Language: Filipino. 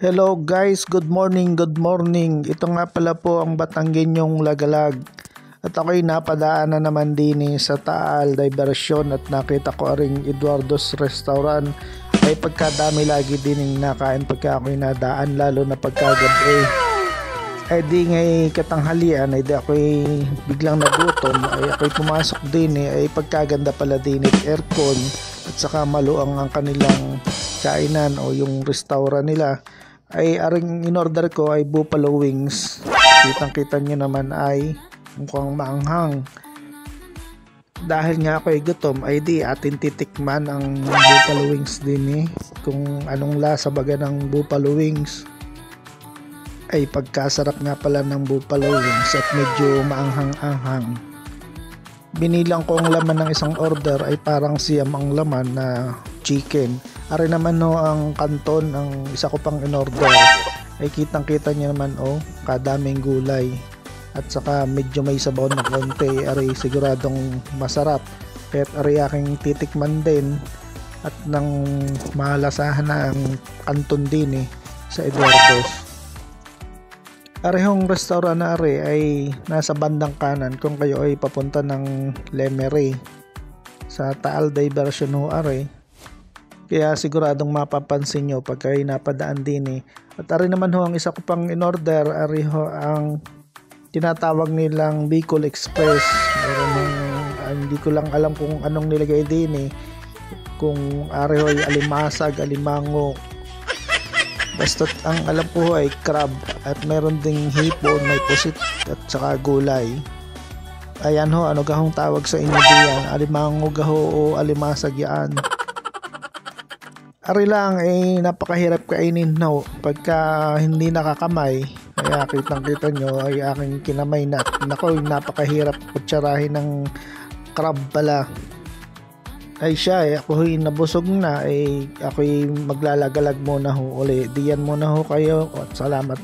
Hello guys, good morning, good morning. Ito nga pala po ang Batanggenyong Lagalag. At ako'y napadaan na naman din sa Taal Diversion at nakita ko ring Eduardo's Restaurant. Ay pagkadami lagi din nakain pagka ako'y nadaan, lalo na pagkagabi. Ay di ngay katanghalian ay di ako'y biglang nagutom, ay ako'y pumasok din ay pagkaganda pala din aircon at saka maluang ang kanilang kainan o yung restaurant nila. Ay aring in-order ko ay buffalo wings. Kitang-kita nyo naman ay mukhang maanghang. Dahil nga ako'y gutom ay di atin titikman ang buffalo wings din kung anong lasa baga ng buffalo wings. Ay pagkasarap nga pala ng buffalo wings at medyo maanghang-anghang. Binilang ko ang laman ng isang order ay parang siyam ang laman na chicken. Ari naman ang kanton ang isa ko pang in-order ay kitang-kita niyo naman kadaming gulay at saka medyo may sabaw na konti. Ari siguradong masarap kahit ari aking titikman din at nang malasahan na ang kanton din sa Eduardo's. Arehong restaurant na ari ay nasa bandang kanan kung kayo ay papunta ng Lemery sa Taal Diversion ari. Kaya siguradong mapapansin nyo pagka napadaan din At ari naman ang isa ko pang in-order, ari ang tinatawag nilang Bicol Express. Hindi ko lang alam kung anong nilagay din kung ari ay alimasag, alimango. Basta ang alam ko ay crab at meron ding hipon, may pusit at saka gulay. Ayan ano gahong tawag sa inyo diyan, alimango gaho o alimasag yan. Ari lang napakahirap kainin pagka hindi nakakamay. Kaya kitang-kita nyo ay aking kinamay na. Nako, napakahirap kutsarahin ng crab pala. Ay siya ako'y nabusog na ako'y maglalagalag muna uli. Diyan muna kayo at salamat